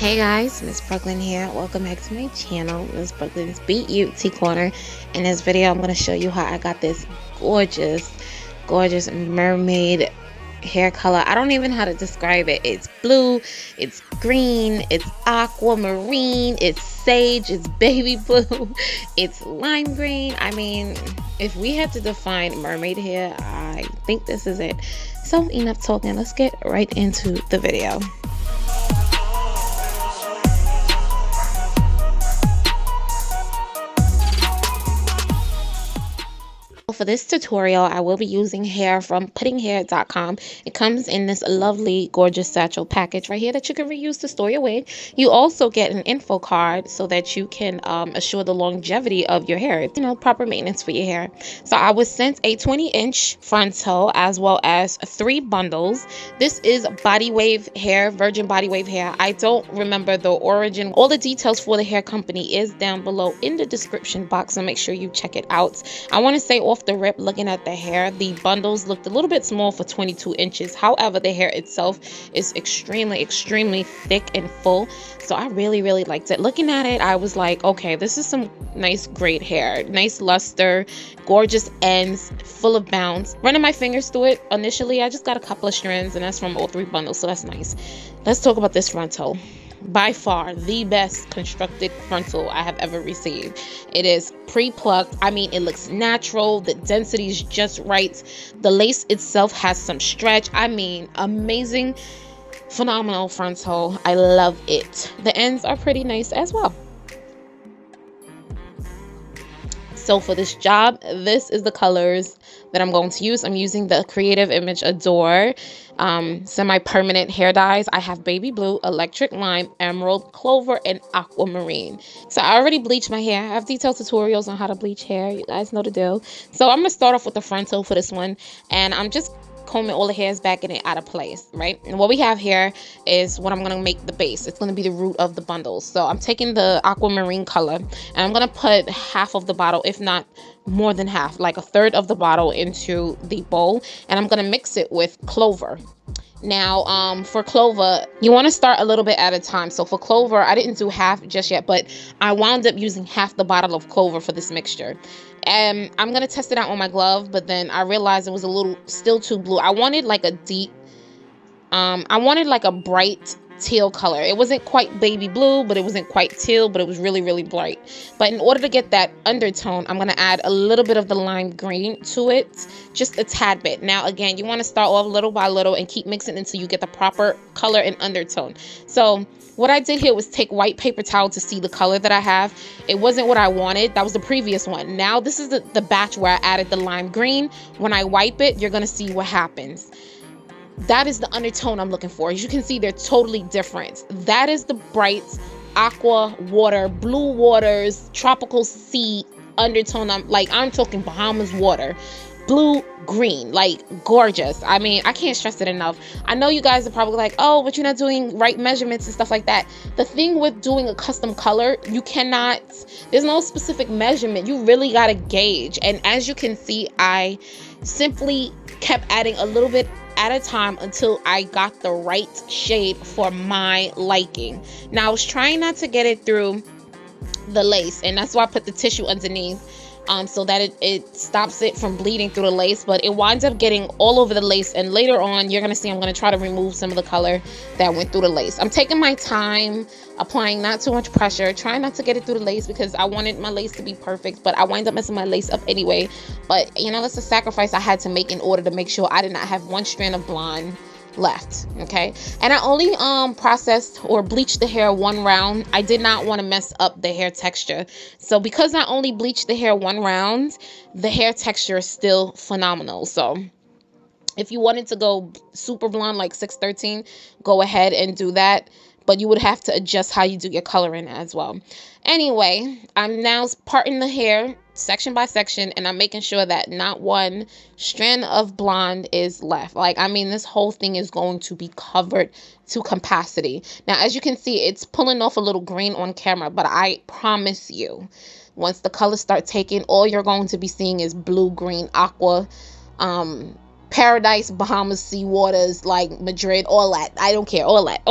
Hey guys, MzBrooklyn here. Welcome back to my channel, MzBrooklyn's BeYouty-Corner. In this video, I'm going to show you how I got this gorgeous mermaid hair color. I don't even know how to describe it. It's blue, it's green, it's aquamarine, it's sage, it's baby blue, it's lime green. I mean, if we had to define mermaid hair, I think this is it. So enough talking, let's get right into the video. For this tutorial, I will be using hair from Puddinghair.com. It comes in this lovely, gorgeous satchel package right here that you can reuse to store your wig. You also get an info card so that you can assure the longevity of your hair. You know, proper maintenance for your hair. So I was sent a 20-inch frontal as well as 3 bundles. This is body wave hair, virgin body wave hair. I don't remember the origin. All the details for the hair company is down below in the description box, so make sure you check it out. I want to say off the rip, looking at the hair, the bundles looked a little bit small for 22 inches. However, the hair itself is extremely thick and full, so I really liked it. Looking at it, I was like, okay, this is some nice great hair, nice luster, gorgeous ends, full of bounce. Running my fingers through it initially, I just got a couple of strands, and that's from all 3 bundles, so that's nice. Let's talk about this frontal. By far the best constructed frontal I have ever received. It is pre-plucked. I mean, it looks natural. The density is just right. The lace itself has some stretch. I mean, amazing, phenomenal frontal. I love it. The ends are pretty nice as well. So for this job, this is the colors that I'm going to use. I'm using the Creative Image Adore semi-permanent hair dyes. I have baby blue, electric lime, emerald, clover, and aquamarine. So I already bleached my hair. I have detailed tutorials on how to bleach hair. You guys know the deal. So I'm going to start off with the frontal for this one. And I'm just combing all the hairs back in and out of place, right? And what we have here is what I'm going to make the base. It's going to be the root of the bundles. So I'm taking the aquamarine color and I'm going to put half of the bottle, if not more than half, like a third of the bottle, into the bowl, and I'm going to mix it with clover. Now, for clover, you want to start a little bit at a time. So for clover, I didn't do half just yet, but I wound up using half the bottle of clover for this mixture. And I'm going to test it out on my glove, but then I realized it was a little still too blue. I wanted like a deep, I wanted like a bright teal color. It wasn't quite baby blue, but it wasn't quite teal, but it was really bright. But in order to get that undertone, I'm going to add a little bit of the lime green to it, just a tad bit. Now again, you want to start off little by little and keep mixing until you get the proper color and undertone. So what I did here was take white paper towel to see the color that I have. It wasn't what I wanted. That was the previous one. Now this is the batch where I added the lime green. When I wipe it, you're going to see what happens. That is the undertone I'm looking for. As you can see, they're totally different. That is the bright aqua water, blue waters, tropical sea undertone. I'm talking Bahamas water. Blue green, like gorgeous. I mean, I can't stress it enough. I know you guys are probably like, oh, but you're not doing right measurements and stuff like that. The thing with doing a custom color, you cannot, there's no specific measurement. You really got to gauge. And as you can see, I simply kept adding a little bit at a time until I got the right shade for my liking. Now I was trying not to get it through the lace, and that's why I put the tissue underneath, so that it stops it from bleeding through the lace, but it winds up getting all over the lace. And later on, you're gonna see I'm gonna try to remove some of the color that went through the lace. I'm taking my time, applying not too much pressure, trying not to get it through the lace because I wanted my lace to be perfect, but I wind up messing my lace up anyway. But you know, that's a sacrifice I had to make in order to make sure I did not have one strand of blonde left. Okay, and I only processed or bleached the hair 1 round. I did not want to mess up the hair texture, so because I only bleached the hair 1 round, the hair texture is still phenomenal. So if you wanted to go super blonde like 613, go ahead and do that, but you would have to adjust how you do your coloring as well. Anyway, I'm now parting the hair section by section, and I'm making sure that not one strand of blonde is left. Like, I mean, this whole thing is going to be covered to capacity. Now, as you can see, it's pulling off a little green on camera, but I promise you, once the colors start taking, all you're going to be seeing is blue, green, aqua, paradise, Bahamas, sea waters, like Madrid, all that. I don't care, all that.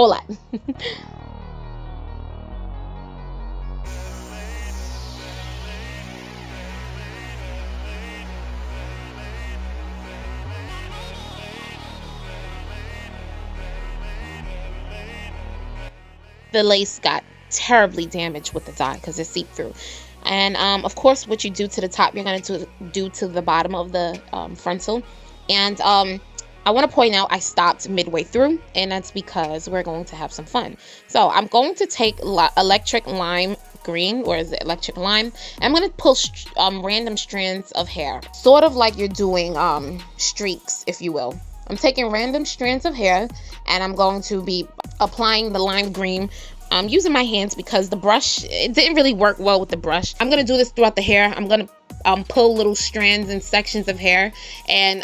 the lace got terribly damaged with the dye because it's see-through. And of course, what you do to the top, you're going to do to the bottom of the frontal. And I want to point out I stopped midway through, and that's because we're going to have some fun. So I'm going to take electric lime green, or is it electric lime? And I'm going to pull random strands of hair, sort of like you're doing streaks, if you will. I'm taking random strands of hair, and I'm going to be applying the lime green. I'm using my hands because the brush, it didn't really work well with the brush. I'm going to do this throughout the hair. I'm going to pull little strands and sections of hair, and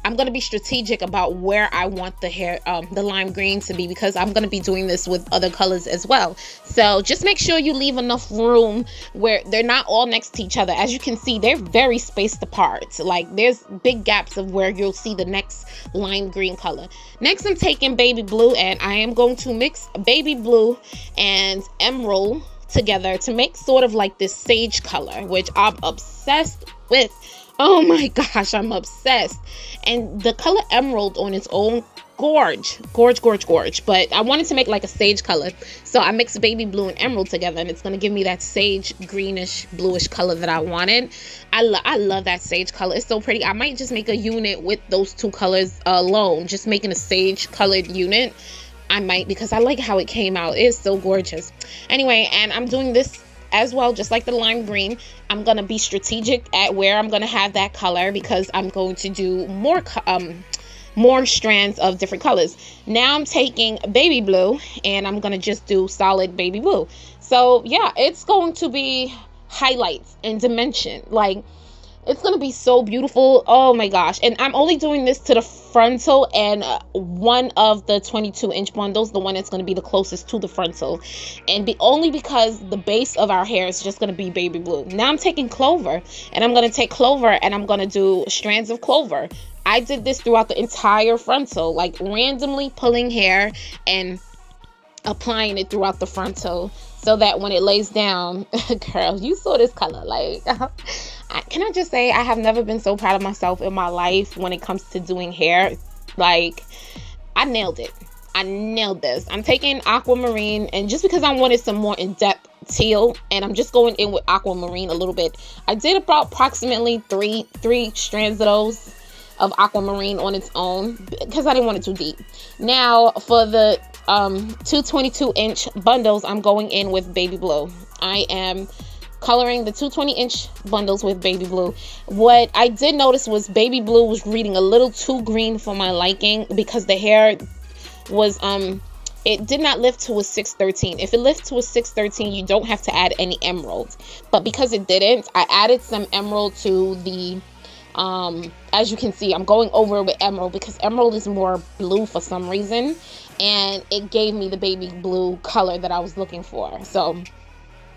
I'm going to be strategic about where I want the hair, the lime green to be, because I'm going to be doing this with other colors as well. So just make sure you leave enough room where they're not all next to each other. As you can see, they're very spaced apart. Like, there's big gaps of where you'll see the next lime green color. Next, I'm taking baby blue, and I am going to mix baby blue and emerald together to make sort of like this sage color, which I'm obsessed with. Oh my gosh, I'm obsessed. And the color emerald on its own, gorge. But I wanted to make like a sage color, so I mixed baby blue and emerald together, and it's going to give me that sage greenish bluish color that I wanted. I love that sage color. It's so pretty. I might just make a unit with those two colors alone, just making a sage colored unit. I might, because I like how it came out. It's so gorgeous. Anyway, and I'm doing this as well, just like the lime green. I'm going to be strategic at where I'm going to have that color, because I'm going to do more strands of different colors. Now I'm taking baby blue, and I'm going to just do solid baby blue. So yeah, it's going to be highlights and dimension. Like, it's going to be so beautiful. Oh my gosh. And I'm only doing this to the frontal and one of the 22-inch bundles, the one that's going to be the closest to the frontal. And only because the base of our hair is just going to be baby blue. Now I'm taking clover, and I'm going to take clover, and I'm going to do strands of clover. I did this throughout the entire frontal, like randomly pulling hair and applying it throughout the frontal, so that when it lays down, girl, you saw this color. Like, can I just say, I have never been so proud of myself in my life when it comes to doing hair. Like, I nailed it. I nailed this. I'm taking aquamarine, and just because I wanted some more in-depth teal, and I'm just going in with aquamarine a little bit. I did about approximately three strands of those of aquamarine on its own, because I didn't want it too deep. Now for the two 22-inch bundles, I'm going in with baby blue. I am coloring the two 20-inch bundles with baby blue. What I did notice was baby blue was reading a little too green for my liking, because the hair was it did not lift to a 613. If it lifts to a 613, you don't have to add any emerald. But because it didn't, I added some emerald to the as you can see, I'm going over with emerald because emerald is more blue for some reason, and it gave me the baby blue color that I was looking for. So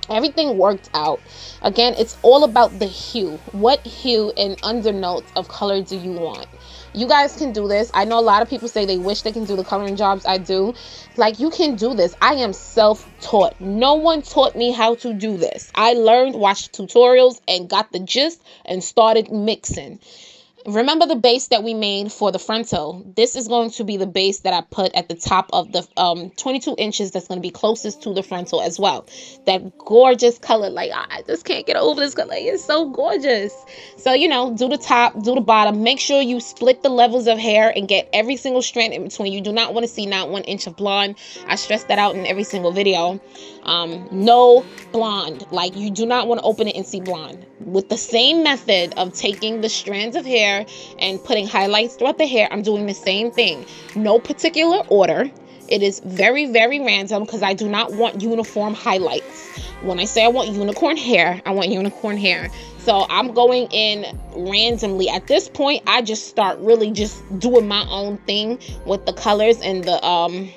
everything worked out. Again, it's all about the hue. What hue and undernotes of color do you want? You guys can do this. I know a lot of people say they wish they can do the coloring jobs I do. Like, you can do this. I am self-taught. No one taught me how to do this. I learned, watched tutorials, and got the gist and started mixing. Remember the base that we made for the frontal? This is going to be the base that I put at the top of the 22 inches that's going to be closest to the frontal as well. That gorgeous color. Like, I just can't get over this color. It's so gorgeous. So, you know, do the top, do the bottom. Make sure you split the levels of hair and get every single strand in between. You do not want to see not 1 inch of blonde. I stress that out in every single video. No blonde. Like, you do not want to open it and see blonde. With the same method of taking the strands of hair and putting highlights throughout the hair, I'm doing the same thing. No particular order. It is very, very random because I do not want uniform highlights. When I say I want unicorn hair, I want unicorn hair. So I'm going in randomly. At this point, I just start really just doing my own thing with the colors and the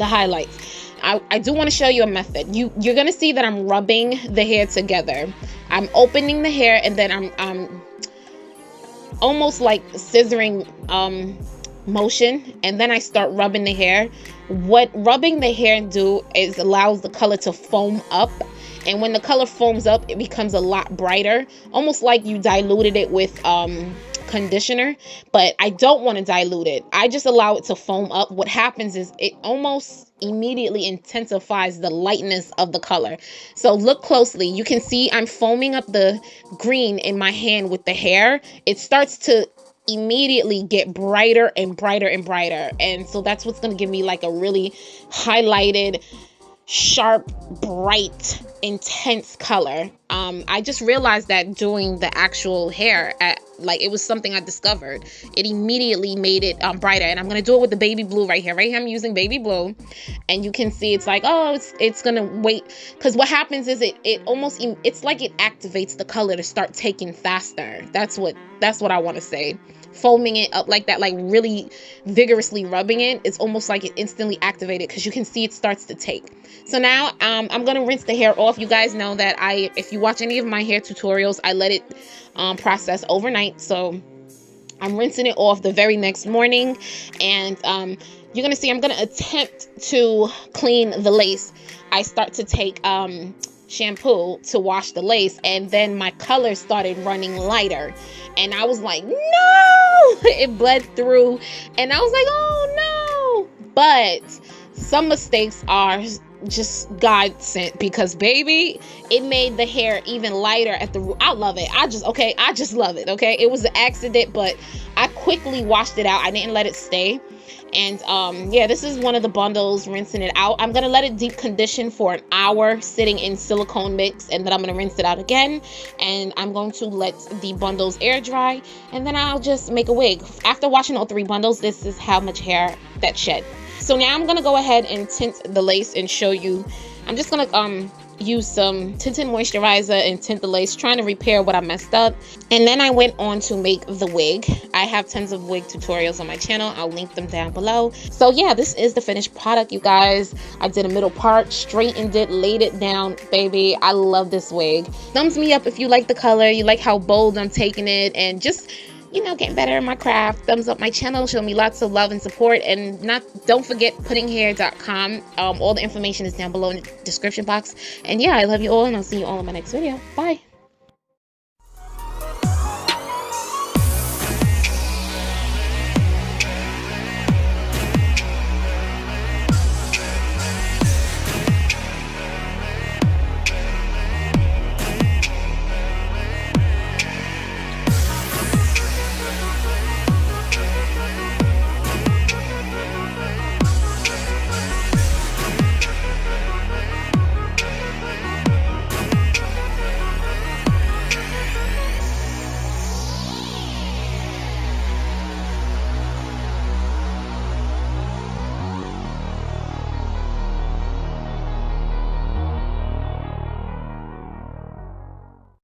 highlights. I do want to show you a method. You're going to see that I'm rubbing the hair together. I'm opening the hair, and then I'm almost like scissoring motion, and then I start rubbing the hair. What rubbing the hair do is allows the color to foam up, and when the color foams up, it becomes a lot brighter, almost like you diluted it with conditioner, but I don't want to dilute it. I just allow it to foam up. What happens is it almost immediately intensifies the lightness of the color. So look closely. You can see I'm foaming up the green in my hand with the hair. It starts to immediately get brighter and brighter and brighter. And so that's what's going to give me like a really highlighted, sharp, bright, intense color. I just realized that doing the actual hair, like it was something I discovered. It immediately made it brighter, and I'm gonna do it with the baby blue right here. Right here I'm using baby blue, and you can see it's like, oh, it's gonna wait, because what happens is it's like it activates the color to start taking faster. That's what I want to say. Foaming it up like that, like really vigorously rubbing it, it's almost like it instantly activated, because you can see it starts to take. So now I'm gonna rinse the hair off. You guys know that if you watch any of my hair tutorials, I let it process overnight. So I'm rinsing it off the very next morning, and you're gonna see I'm gonna attempt to clean the lace. I start to take shampoo to wash the lace, and then my color started running lighter, and I was like, no, it bled through, and I was like, oh no. But some mistakes are just God sent, because baby, it made the hair even lighter at the root. I love it. I just love it. Okay, it was an accident, but I quickly washed it out. I didn't let it stay. And yeah, this is one of the bundles, rinsing it out. I'm gonna let it deep condition for an hour sitting in silicone mix, and then I'm gonna rinse it out again, and I'm going to let the bundles air dry, and then I'll just make a wig. After washing all 3 bundles, this is how much hair that shed. So now I'm gonna go ahead and tint the lace and show you. I'm just gonna use some tinted moisturizer and tint the lace, trying to repair what I messed up. And then I went on to make the wig. I have tons of wig tutorials on my channel. I'll link them down below. So yeah, this is the finished product, you guys. I did a middle part, straightened it, laid it down. Baby, I love this wig. Thumbs me up if you like the color, you like how bold I'm taking it, and just, you know, getting better in my craft. Thumbs up my channel, show me lots of love and support. And don't forget puddinghair.com. All the information is down below in the description box. And yeah, I love you all, and I'll see you all in my next video. Bye.